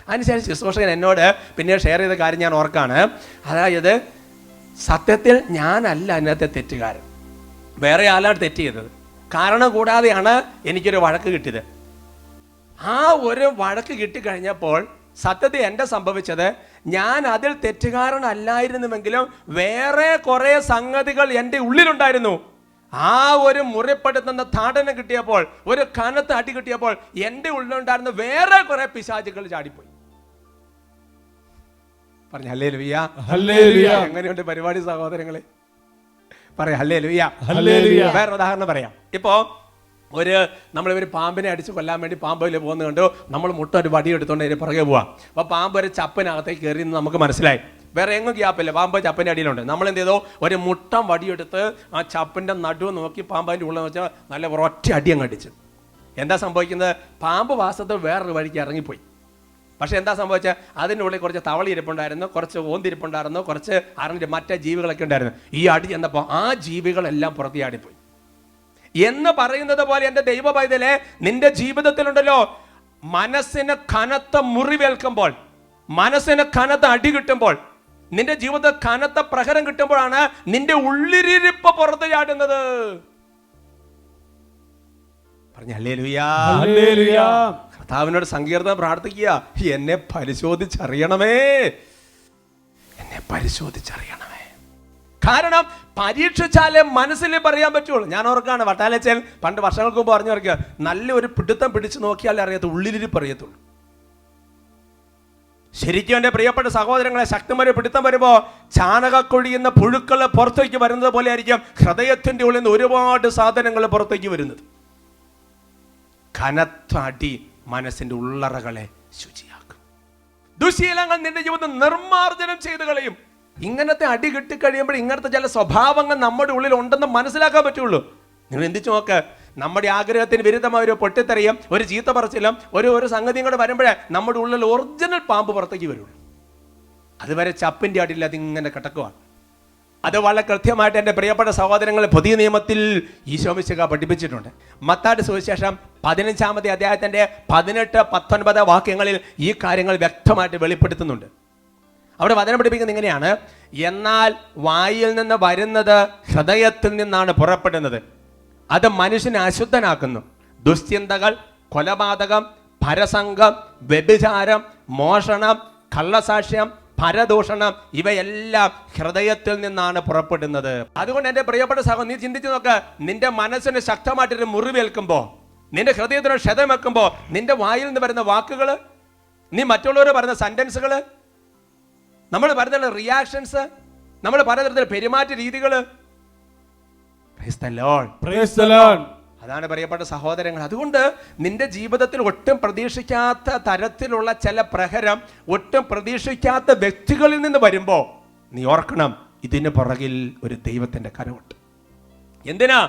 Speaker 2: അതിനുശേഷം ശുശ്രൂഷകൻ എന്നോട് പിന്നീട് ഷെയർ ചെയ്ത കാര്യം ഞാൻ ഓർക്കാണ്. അതായത് സത്യത്തിൽ ഞാനല്ല അതിനകത്തെ തെറ്റുകാരൻ, വേറെ ആളാണ് തെറ്റ് ചെയ്തത്. കാരണം കൂടാതെയാണ് എനിക്കൊരു വഴക്ക് കിട്ടിയത്. ആ ഒരു വഴക്ക് കിട്ടിക്കഴിഞ്ഞപ്പോൾ സത്യത്തിൽ എൻ്റെ സംഭവിച്ചത്, ഞാൻ അതിൽ തെറ്റുകാരനല്ലായിരുന്നുവെങ്കിലും വേറെ കുറേ സംഗതികൾ എൻ്റെ ഉള്ളിലുണ്ടായിരുന്നു. ആ ഒരു മുറിപ്പെടുത്തുന്ന താഠനം കിട്ടിയപ്പോൾ, ഒരു കനത്ത അടി കിട്ടിയപ്പോൾ എൻ്റെ ഉള്ളിലുണ്ടായിരുന്ന വേറെ കുറേ പിശാചുകൾ ചാടിപ്പോയി. പറഞ്ഞു ഹല്ലേലൂയ. ഹല്ലേലൂയ. എങ്ങനെയുണ്ട് പരിപാടി സഹോദരങ്ങളെ? പറയാം ഹല്ലേലൂയ. ഹല്ലേലൂയ. വേറെ ഉദാഹരണം പറയാം. ഇപ്പോൾ നമ്മളൊരു പാമ്പിനെ അടിച്ച് കൊല്ലാൻ വേണ്ടി പാമ്പിൽ പോകുന്നത് കണ്ടു, നമ്മൾ മുട്ട ഒരു വടി എടുത്തുകൊണ്ട് അതിന് പുറകെ പോവാം. അപ്പോൾ പാമ്പ് ഒരു ചപ്പിനകത്തേക്ക് കയറി നമുക്ക് മനസ്സിലായി, വേറെ എങ്ങും ഗ്യാപ്പില്ല, പാമ്പ് ചപ്പിൻ്റെ അടിയിലുണ്ട്. നമ്മൾ എന്ത് ചെയ്തോ, ഒരു മുട്ടം വടിയെടുത്ത് ആ ചപ്പിൻ്റെ നടുവ് നോക്കി പാമ്പിൻ്റെ ഉള്ളിൽ വെച്ചാൽ നല്ല ഒറ്റ അടി അങ്ങ് അടിച്ചു. എന്താ സംഭവിക്കുന്നത്? പാമ്പ് വാസത്തിൽ വേറൊരു വഴിക്ക് ഇറങ്ങിപ്പോയി. പക്ഷെ എന്താ സംഭവിച്ചാൽ അതിൻ്റെ ഉള്ളിൽ കുറച്ച് തവളി ഇരിപ്പുണ്ടായിരുന്നു, കുറച്ച് ഓന്തിരിപ്പുണ്ടായിരുന്നു, കുറച്ച് അറിഞ്ഞ മറ്റേ ജീവികളൊക്കെ ഉണ്ടായിരുന്നു. ഈ അടി ചെന്നപ്പോൾ ആ ജീവികളെല്ലാം പുറത്തിയാടിപ്പോയി. എന്ന് പറയുന്നത് പോലെ എൻ്റെ ദൈവ പൈതലേ, നിന്റെ ജീവിതത്തിലുണ്ടല്ലോ, മനസ്സിന് കനത്ത മുറിവേൽക്കുമ്പോൾ, മനസ്സിന് കനത്ത അടി കിട്ടുമ്പോൾ, നിന്റെ ജീവിതത്തിൽ കനത്ത പ്രഹരം കിട്ടുമ്പോഴാണ് നിന്റെ ഉള്ളിരിപ്പ് പുറത്ത് ചാടുന്നത്. പറഞ്ഞ ഹല്ലേലൂയ. കർത്താവിനോട് സങ്കീർത്തനം പ്രാർത്ഥിക്കുക, എന്നെ പരിശോധിച്ചറിയണമേ, എന്നെ പരിശോധിച്ചറിയണമേ. കാരണം പരീക്ഷിച്ചാലേ മനസ്സിൽ പറയാൻ പറ്റുള്ളൂ. ഞാൻ ഓർക്കാണ്, വട്ടാലച്ചൻ പണ്ട് വർഷങ്ങൾക്ക് മുമ്പ് പറഞ്ഞു ഓർക്കുക, നല്ലൊരു പിടുത്തം പിടിച്ചു നോക്കിയാലേ അറിയാത്ത ഉള്ളിലിരിപ്പ് അറിയത്തുള്ളൂ. ശരിക്കും എൻ്റെ പ്രിയപ്പെട്ട സഹോദരങ്ങളെ, ശക്തമായ പിടുത്തം വരുമ്പോൾ ചാണകക്കൊഴിയുന്ന പുഴുക്കൾ പുറത്തേക്ക് വരുന്നത് പോലെ ആയിരിക്കും ഹൃദയത്തിൻ്റെ ഉള്ളിൽ നിന്ന് ഒരുപാട് സാധനങ്ങൾ പുറത്തേക്ക് വരുന്നത്. കനത്ത അടി മനസ്സിൻ്റെ ഉള്ളറകളെ ശുചിയാക്കും. ദുശീലങ്ങൾ നിന്റെ ജീവിതം നിർമ്മാർജ്ജനം ചെയ്ത് കളയും. ഇങ്ങനത്തെ അടി കിട്ടിക്കഴിയുമ്പോൾ ഇങ്ങനത്തെ ചില സ്വഭാവങ്ങൾ നമ്മുടെ ഉള്ളിൽ ഉണ്ടെന്ന് മനസ്സിലാക്കാൻ പറ്റുള്ളൂ. നിങ്ങൾ എന്തിച്ചു നോക്ക്, നമ്മുടെ ആഗ്രഹത്തിന് വിരുദ്ധമായ ഒരു പൊട്ടിത്തെറിയും ഒരു ചീത്ത പറച്ചിലും ഒരു സംഗതിയും കൂടെ വരുമ്പോഴേ നമ്മുടെ ഉള്ളിൽ ഒറിജിനൽ പാമ്പ് പുറത്തേക്ക് വരുള്ളൂ. അതുവരെ ചപ്പിൻ്റെ അടിയിൽ അതിങ്ങനെ കിടക്കുവാണ്. അത് വളരെ കൃത്യമായിട്ട് എൻ്റെ പ്രിയപ്പെട്ട സഹോദരങ്ങളെ പുതിയ നിയമത്തിൽ ഈശോ മിശിഹാ പഠിപ്പിച്ചിട്ടുണ്ട്. മത്തായിയുടെ സുവിശേഷം 15-ാമത്തെ അധ്യായത്തിൻ്റെ 18-19 വാക്യങ്ങളിൽ ഈ കാര്യങ്ങൾ വ്യക്തമായിട്ട് വെളിപ്പെടുത്തുന്നുണ്ട്. അവിടെ വചനം പഠിപ്പിക്കുന്നത് ഇങ്ങനെയാണ്: എന്നാൽ വായിൽ നിന്ന് വരുന്നത് ഹൃദയത്തിൽ നിന്നാണ് പുറപ്പെടുന്നത്, അത് മനുഷ്യനെ അശുദ്ധനാക്കുന്നു. ദുശ്ചിന്തകൾ, കൊലപാതകം, പരസംഗം, വ്യഭിചാരം, മോഷണം, കള്ളസാക്ഷ്യം, പരദൂഷണം, ഇവയെല്ലാം ഹൃദയത്തിൽ നിന്നാണ് പുറപ്പെടുന്നത്. അതുകൊണ്ട് എൻ്റെ പ്രിയപ്പെട്ട സഹോദരൻ, നീ ചിന്തിച്ചു നോക്ക്, നിന്റെ മനസ്സിന് ശക്തമായിട്ടൊരു മുറിവേൽക്കുമ്പോൾ, നിന്റെ ഹൃദയത്തിന് ക്ഷതം വെക്കുമ്പോൾ, നിന്റെ വായിൽ നിന്ന് വരുന്ന വാക്കുകൾ, നീ മറ്റുള്ളവർ പറയുന്ന സെന്റൻസുകൾ, നമ്മൾ പറയുന്ന റിയാക്ഷൻസ്, നമ്മൾ പലതരത്തിലുള്ള പെരുമാറ്റ രീതികൾ, അതാണ് പ്രിയപ്പെട്ട സഹോദരങ്ങൾ. അതുകൊണ്ട് നിന്റെ ജീവിതത്തിൽ ഒട്ടും പ്രതീക്ഷിക്കാത്ത തരത്തിലുള്ള ചില പ്രഹരം, ഒട്ടും പ്രതീക്ഷിക്കാത്ത വ്യക്തികളിൽ നിന്ന് വരുമ്പോൾ നീ ഓർക്കണം, ഇതിന് പുറകിൽ ഒരു ദൈവത്തിന്റെ കരമുണ്ട്. എന്തിനാ?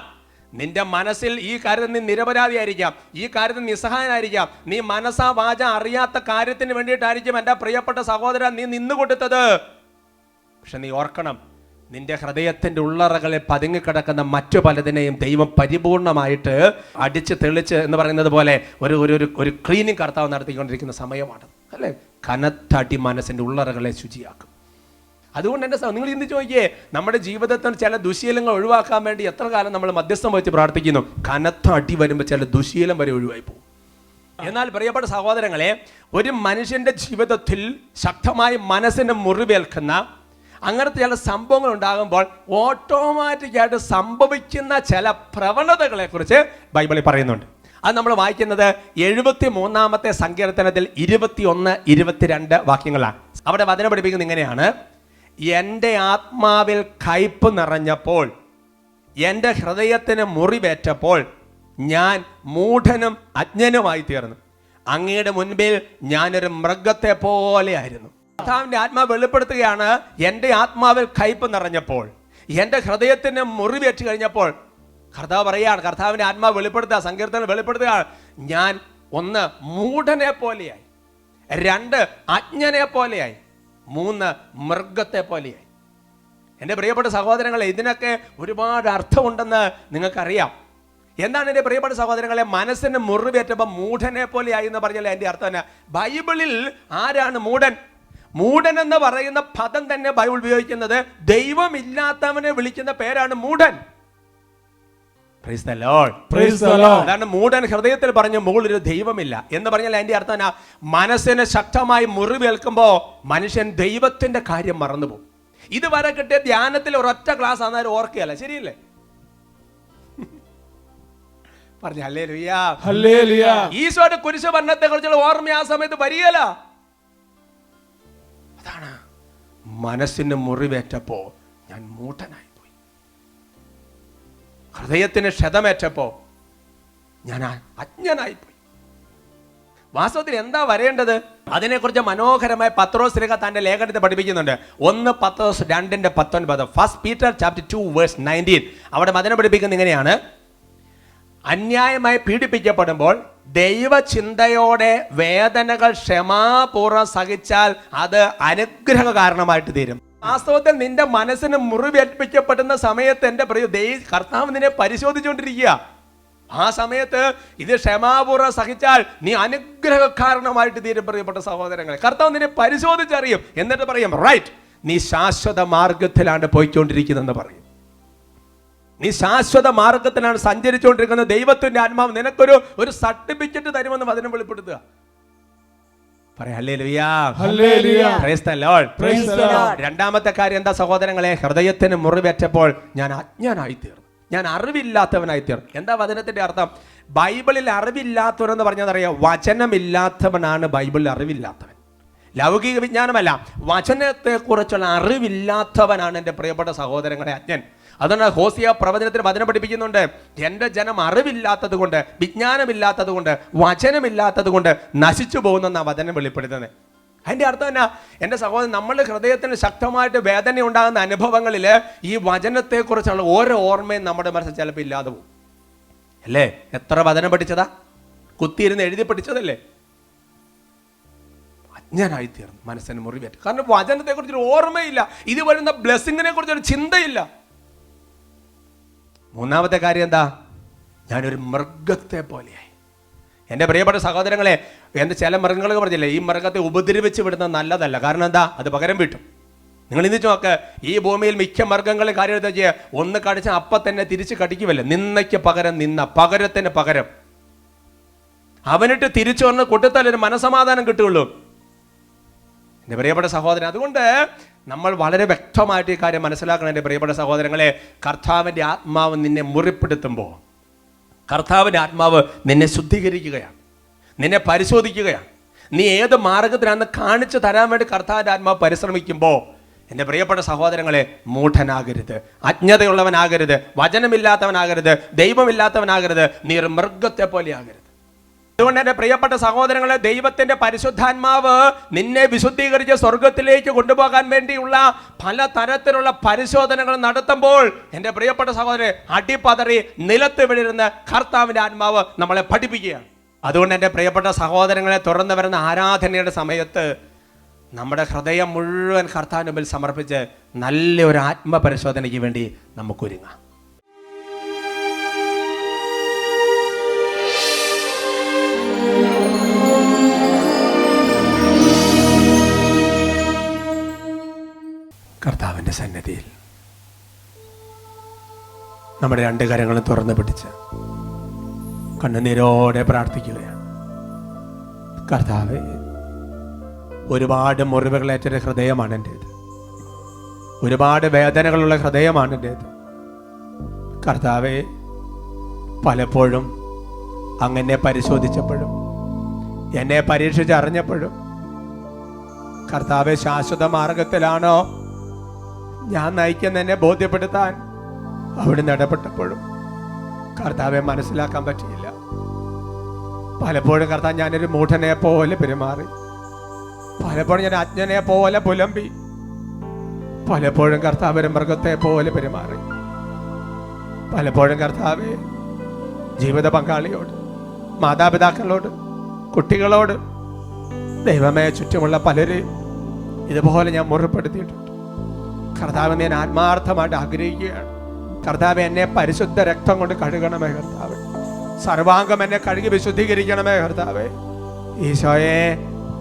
Speaker 2: നിന്റെ മനസ്സിൽ ഈ കാര്യത്തിൽ നീ നിരപരാധിയായിരിക്കാം, ഈ കാര്യത്തിൽ നിസ്സഹായനായിരിക്കാം, നീ മനസ്സാ വാച അറിയാത്ത കാര്യത്തിന് വേണ്ടിയിട്ടായിരിക്കും എൻ്റെ പ്രിയപ്പെട്ട സഹോദരൻ നീ നിന്നുകൊടുത്തത്. പക്ഷെ നീ ഓർക്കണം, നിന്റെ ഹൃദയത്തിന്റെ ഉള്ളറകളിൽ പതുങ്ങിക്കിടക്കുന്ന മറ്റു പലതിനെയും ദൈവം പരിപൂർണമായിട്ട് അടിച്ച് തെളിച്ച് എന്ന് പറയുന്നത് പോലെ ഒരു ക്ലീനിങ് കർത്താവ് നടത്തിക്കൊണ്ടിരിക്കുന്ന സമയമാണ്, അല്ലേ? കനത്തടി മനസ്സിന്റെ ഉള്ളറകളെ ശുചിയാക്കും. അതുകൊണ്ട് എൻ്റെ നിങ്ങൾ ചിന്തിച്ച് നോക്കിയേ, നമ്മുടെ ജീവിതത്തിൽ ചില ദുശീലങ്ങൾ ഒഴിവാക്കാൻ വേണ്ടി എത്ര കാലം നമ്മൾ മധ്യസ്ഥം വെച്ച് പ്രാർത്ഥിക്കുന്നു. കനത്ത അടി വരുമ്പോൾ ചില ദുശീലം വരെ ഒഴിവായി പോകും. എന്നാൽ പ്രിയപ്പെട്ട സഹോദരങ്ങളെ, ഒരു മനുഷ്യന്റെ ജീവിതത്തിൽ ശക്തമായി മനസ്സിന് മുറിവേൽക്കുന്ന അങ്ങനത്തെ ചില സംഭവങ്ങൾ ഉണ്ടാകുമ്പോൾ ഓട്ടോമാറ്റിക്കായിട്ട് സംഭവിക്കുന്ന ചില പ്രവണതകളെ കുറിച്ച് ബൈബിളിൽ പറയുന്നുണ്ട്. അത് നമ്മൾ വായിക്കുന്നത് 73-ാമത്തെ സങ്കീർത്തനത്തിൽ 21-22 വാക്യങ്ങളാണ്. അവിടെ വചനം പഠിപ്പിക്കുന്നത് ഇങ്ങനെയാണ്: എൻ്റെ ആത്മാവിൽ കയ്പ് നിറഞ്ഞപ്പോൾ, എൻ്റെ ഹൃദയത്തിന് മുറിവേറ്റപ്പോൾ ഞാൻ മൂഢനും അജ്ഞനുമായി തീർന്നു. അങ്ങയുടെ മുൻപിൽ ഞാനൊരു മൃഗത്തെ പോലെ ആയിരുന്നു. കർത്താവിന്റെ ആത്മാവ് വെളിപ്പെടുത്തുകയാണ്, എൻ്റെ ആത്മാവിൽ കയ്പ് നിറഞ്ഞപ്പോൾ, എൻ്റെ ഹൃദയത്തിന് മുറിവേറ്റ് കഴിഞ്ഞപ്പോൾ കർത്താവ് പറയുകയാണ്, കർത്താവിന്റെ ആത്മാവ് വെളിപ്പെടുത്തുക, സങ്കീർത്തനം വെളിപ്പെടുത്തുകയാണ്, ഞാൻ 1 മൂഢനെ പോലെയായി, 2 അജ്ഞനെ പോലെയായി, 3 മൃഗത്തെ പോലെയായി. എൻ്റെ പ്രിയപ്പെട്ട സഹോദരങ്ങളെ, ഇതിനൊക്കെ ഒരുപാട് അർത്ഥമുണ്ടെന്ന് നിങ്ങൾക്കറിയാം. എന്താണ് എൻ്റെ പ്രിയപ്പെട്ട സഹോദരങ്ങളെ? മനസ്സിന് മുറിവേറ്റപ്പോൾ മൂഢനെ പോലെയായി എന്ന് പറഞ്ഞാൽ എൻ്റെ അർത്ഥം തന്നെ, ബൈബിളിൽ ആരാണ് മൂഢൻ? മൂഢൻ എന്ന് പറയുന്ന പദം തന്നെ ബൈബിൾ ഉപയോഗിക്കുന്നത് ദൈവമില്ലാത്തവനെ വിളിക്കുന്ന പേരാണ് മൂഢൻ. അതാണ് മൂഢൻ ഹൃദയത്തിൽ പറഞ്ഞു മുകളിൽ ദൈവമില്ല എന്ന് പറഞ്ഞാൽ അതിന്റെ അർത്ഥം എന്നാ? മനസ്സിന് ശക്തമായി മുറിവേൽക്കുമ്പോ മനുഷ്യൻ ദൈവത്തിന്റെ കാര്യം മറന്നുപോകും. ഇതുവരെ കിട്ടിയ ധ്യാനത്തിൽ ഒരൊറ്റ ക്ലാസ് അന്നേരം ഓർക്കുകയല്ല, ശരിയല്ലേ? പറഞ്ഞ ഹല്ലേലൂയ. ഈശോയുടെ കുരിശ് മരണത്തെ കുറിച്ചുള്ള ഓർമ്മ ആ സമയത്ത് വരികയില്ല. അതാണ് മനസ്സിന് മുറിവേറ്റപ്പോ ഞാൻ മൂഢനായി പോയി, ഹൃദയത്തിന് ക്ഷതമേറ്റപ്പോ ഞാൻ അജ്ഞനായി പോയി. വാസ്തവത്തിൽ എന്താ വരേണ്ടത്? അതിനെക്കുറിച്ച് മനോഹരമായ പത്രോസ് ശ്ലീഹ തന്റെ ലേഖനത്തെ പഠിപ്പിക്കുന്നുണ്ട്. 1 പത്രോസ് 2:19, 1 Peter chapter 2 verse 19. അവിടെ വചനം പഠിപ്പിക്കുന്നത് ഇങ്ങനെയാണ്: അന്യായമായി പീഡിപ്പിക്കപ്പെടുമ്പോൾ ദൈവചിന്തയോടെ വേദനകൾ ക്ഷമാപൂർവ്വം സഹിച്ചാൽ അത് അനുഗ്രഹ കാരണമായിട്ട് തീരും. വാസ്തവത്തിൽ നിന്റെ മനസ്സിന് മുറിവേൽപ്പിക്കപ്പെടുന്ന സമയത്ത് എൻ്റെ കർത്താവ് നിന്നെ പരിശോധിച്ചുകൊണ്ടിരിക്കുക. ആ സമയത്ത് ഇത് ക്ഷമാപൂർവ്വം സഹിച്ചാൽ നീ അനുഗ്രഹ കാരണമായിട്ട് തീരും. പ്രിയപ്പെട്ട സഹോദരങ്ങളെ, കർത്താവ് നിന്നെ പരിശോധിച്ചറിയും. എന്നിട്ട് പറയും, റൈറ്റ്, നീ ശാശ്വത മാർഗത്തിലാണ് പോയിക്കൊണ്ടിരിക്കുന്നതെന്ന് പറയും. നീ ശാശ്വത മാർഗത്തിലാണ് സഞ്ചരിച്ചുകൊണ്ടിരിക്കുന്നത്. ദൈവത്തിന്റെ ആത്മാവ് നിനക്കൊരു സർട്ടിഫിക്കറ്റ് തരുമെന്ന് വചനം വെളിപ്പെടുത്തുക. രണ്ടാമത്തെ കാര്യം എന്താ സഹോദരങ്ങളെ? ഹൃദയത്തിന് മുറിവേറ്റപ്പോൾ ഞാൻ അജ്ഞനായി തീർന്നു, ഞാൻ അറിവില്ലാത്തവനായി തീർന്നു. എന്താ വചനത്തിന്റെ അർത്ഥം? ബൈബിളിൽ അറിവില്ലാത്തവനെന്ന് പറഞ്ഞാൽ അറിയാം, വചനമില്ലാത്തവനാണ് ബൈബിളിൽ അറിവില്ലാത്തവൻ. ലൗകിക വിജ്ഞാനമല്ല, വചനത്തെ കുറിച്ചുള്ള അറിവില്ലാത്തവനാണ് എൻ്റെ പ്രിയപ്പെട്ട സഹോദരങ്ങളെ അജ്ഞൻ. അതുകൊണ്ട് ഹോസിയ പ്രവചനത്തിൽ വചനം പഠിപ്പിക്കുന്നുണ്ട്, എൻ്റെ ജനം അറിവില്ലാത്തത് കൊണ്ട്, വിജ്ഞാനമില്ലാത്തത് കൊണ്ട്, വചനമില്ലാത്തത് കൊണ്ട് നശിച്ചു പോകുന്ന വചനം വെളിപ്പെടുത്തുന്നത്. അതിൻ്റെ അർത്ഥം എന്നാ? എൻ്റെ സഹോദരൻ, നമ്മളുടെ ഹൃദയത്തിന് ശക്തമായിട്ട് വേദന ഉണ്ടാകുന്ന അനുഭവങ്ങളിൽ ഈ വചനത്തെക്കുറിച്ചുള്ള ഓരോ ഓർമ്മയും നമ്മുടെ മനസ്സിൽ ചിലപ്പോൾ ഇല്ലാതെ പോകും, അല്ലേ? എത്ര വചനം പഠിച്ചതാ? കുത്തിയിരുന്ന് എഴുതി പഠിച്ചതല്ലേ? അജ്ഞനായി തീർന്നു, മനസ്സിന് മുറിവേറ്റു. കാരണം വചനത്തെക്കുറിച്ചൊരു ഓർമ്മയില്ല, ഇത് വരുന്ന ബ്ലെസ്സിങ്ങിനെ കുറിച്ചൊരു ചിന്തയില്ല. മൂന്നാമത്തെ കാര്യം എന്താ? ഞാനൊരു മൃഗത്തെ പോലെയായി. എൻ്റെ പ്രിയപ്പെട്ട സഹോദരങ്ങളെ, എൻ്റെ ചില മൃഗങ്ങൾ പറഞ്ഞില്ലേ, ഈ മൃഗത്തെ ഉപദ്രവിച്ച് വിടുന്നത് നല്ലതല്ല. കാരണം എന്താ? അത് പകരം വീട്ടും. നിങ്ങൾ ഇന്ന് നോക്ക്, ഈ ഭൂമിയിൽ മിക്ക മൃഗങ്ങളും കാര്യം എന്താ ചെയ്യുക? ഒന്ന് കടിച്ചാൽ അപ്പം തന്നെ തിരിച്ച് കടിക്കുമല്ലേ? നിന്നയ്ക്ക് പകരം നിന്ന, പകരത്തിന് പകരം. അവനിട്ട് തിരിച്ചു വന്ന് കൊടുത്താലൊരു മനസമാധാനം കിട്ടുകയുള്ളൂ. എൻ്റെ പ്രിയപ്പെട്ട സഹോദരൻ, അതുകൊണ്ട് നമ്മൾ വളരെ വ്യക്തമായിട്ട് ഈ കാര്യം മനസ്സിലാക്കണം. എൻ്റെ പ്രിയപ്പെട്ട സഹോദരങ്ങളെ, കർത്താവിൻ്റെ ആത്മാവ് നിന്നെ മുറിപ്പെടുത്തുമ്പോൾ കർത്താവിൻ്റെ ആത്മാവ് നിന്നെ ശുദ്ധീകരിക്കുകയാണ്, നിന്നെ പരിശോധിക്കുകയാണ്. നീ ഏത് മാർഗത്തിലാണെന്ന് കാണിച്ചു തരാൻ വേണ്ടി കർത്താവിൻ്റെ ആത്മാവ് പരിശ്രമിക്കുമ്പോൾ, എൻ്റെ പ്രിയപ്പെട്ട സഹോദരങ്ങളെ, മൂഢനാകരുത്, അജ്ഞതയുള്ളവനാകരുത്, വചനമില്ലാത്തവനാകരുത്, ദൈവമില്ലാത്തവനാകരുത്, നീ ഒരു മൃഗത്തെ പോലെ ആകരുത്. അതുകൊണ്ട് എൻ്റെ പ്രിയപ്പെട്ട സഹോദരങ്ങളെ, ദൈവത്തിൻ്റെ പരിശുദ്ധാത്മാവ് നിന്നെ വിശുദ്ധീകരിച്ച് സ്വർഗത്തിലേക്ക് കൊണ്ടുപോകാൻ വേണ്ടിയുള്ള പല തരത്തിലുള്ള പരിശോധനകൾ നടത്തുമ്പോൾ, എൻ്റെ പ്രിയപ്പെട്ട സഹോദരൻ, അടിപതറി നിലത്ത് വീഴുന്ന കർത്താവിൻ്റെ ആത്മാവ് നമ്മളെ പഠിപ്പിക്കുകയാണ്. അതുകൊണ്ട് എൻ്റെ പ്രിയപ്പെട്ട സഹോദരങ്ങളെ, തുറന്നു വരുന്ന ആരാധനയുടെ സമയത്ത് നമ്മുടെ ഹൃദയം മുഴുവൻ കർത്താവിന് മുമ്പിൽ സമർപ്പിച്ച് നല്ലൊരു ആത്മപരിശോധനയ്ക്ക് വേണ്ടി നമുക്കൊരുങ്ങാം. കർത്താവിൻ്റെ സന്നിധിയിൽ നമ്മുടെ രണ്ട് കരങ്ങളും തുറന്നു പിടിച്ച് കണ്ണുനീരോടെ പ്രാർത്ഥിക്കുകയാണ്. കർത്താവേ, ഒരുപാട് മുറിവുകളേറ്റൊരു ഹൃദയമാണ് എൻ്റേത്, ഒരുപാട് വേദനകളുള്ള ഹൃദയമാണ് എൻ്റേത്. കർത്താവേ, പലപ്പോഴും അങ്ങനെ പരിശോധിച്ചപ്പോഴും എന്നെ പരീക്ഷിച്ചറിഞ്ഞപ്പോഴും കർത്താവെ, ശാശ്വത മാർഗത്തിലാണോ ഞാൻ നയിക്കുന്നതിനെ ബോധ്യപ്പെടുത്താൻ അവിടുന്ന് ഇടപെട്ടപ്പോഴും കർത്താവെ മനസ്സിലാക്കാൻ പറ്റിയില്ല. പലപ്പോഴും കർത്താവ്, ഞാനൊരു മൂഢനെ പോലെ പെരുമാറി, പലപ്പോഴും ഞാൻ അജ്ഞനെ പോലെ പുലമ്പി, പലപ്പോഴും കർത്താവ് ഒരു മൃഗത്തെ പോലെ പെരുമാറി, പലപ്പോഴും കർത്താവെ ജീവിത പങ്കാളിയോട്, മാതാപിതാക്കളോട്, കുട്ടികളോട്, ദൈവമേ, ചുറ്റുമുള്ള പലരെയും ഇതുപോലെ ഞാൻ മുറിപ്പെടുത്തിയിട്ടുണ്ട്. കർത്താവ്, ഞാൻ ആത്മാർത്ഥമായിട്ട് ആഗ്രഹിക്കുകയാണ്. കർത്താവ്, എന്നെ പരിശുദ്ധ രക്തം കൊണ്ട് കഴുകണമേ കർത്താവ്, സർവാംഗം എന്നെ കഴുകി വിശുദ്ധീകരിക്കണമേ കർത്താവേ. ഈശോയെ,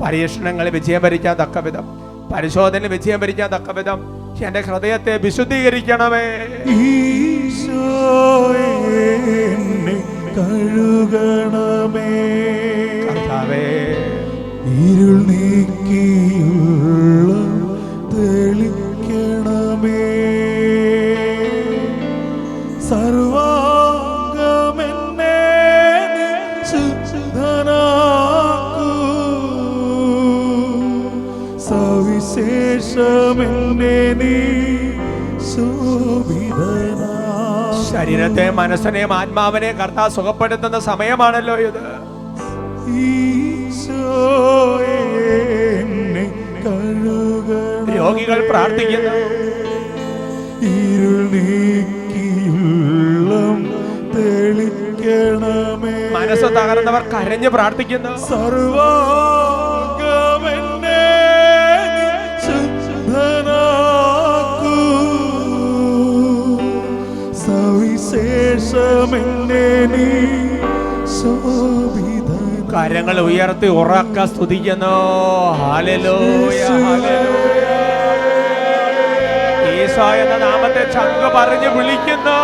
Speaker 2: പരീക്ഷണങ്ങൾ വിജയം വരിക്കാൻ തക്ക വിധം, പരിശോധന വിജയം വരിക്കാൻ തക്ക വിധം എൻ്റെ ഹൃദയത്തെ വിശുദ്ധീകരിക്കണമേ.
Speaker 1: ഈശോയെ, എന്നെ കഴുകണമേ
Speaker 2: കർത്താവേ.
Speaker 1: ഇരുൾ നീക്കിയുള്ള തെളിക്കണമേ. സർവാംഗമെന്നെ ശുദ്ധനാക്കൂ, സവിശേഷമെന്നെ നീ ശോഭിതനാ.
Speaker 2: ശരീരത്തെ, മനസ്സിനെയും ആത്മാവിനെയും കർത്താവ് സുഖപ്പെടുത്തുന്ന സമയമാണല്ലോ ഇത്.
Speaker 1: ഈശോയെ, എന്നെ കഴുകണമേ.
Speaker 2: രോഗികൾ പ്രാർത്ഥിക്കുന്നു,
Speaker 1: ഇരുൾ നീക്കിയുള്ള തെളിക്കണമേ.
Speaker 2: മനസ്സ് തകർന്നവർ കരഞ്ഞ് പ്രാർത്ഥിക്കുന്നു.
Speaker 1: സർവാംഗമെന്നെ ശുദ്ധനാക്കൂ, സവിശേഷമെന്നെ നീ ശോഭിതനാക്കൂ.
Speaker 2: കരങ്ങൾ ഉയർത്തി ഉറക്ക സ്തുതിക്കുന്നു. Hallelujah, hallelujah. ഈശോ എന്ന നാമത്തെ ചങ്ക് പറഞ്ഞ് വിളിക്കുന്നു.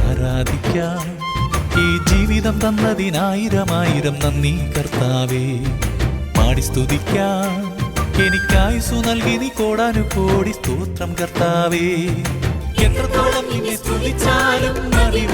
Speaker 6: ആരാധിക്കാം ഈ ജീവിതം തന്നതിനായിരമായിരം നന്ദി കർത്താവേ. പാടി സ്തുതിക്കാം എനിക്കായുസു നൽകി നീ കോടാനുകോടി സ്തോത്രം കർത്താവേ. എത്രത്തോളം നിന്നെ സ്തുതിച്ചാലും മതി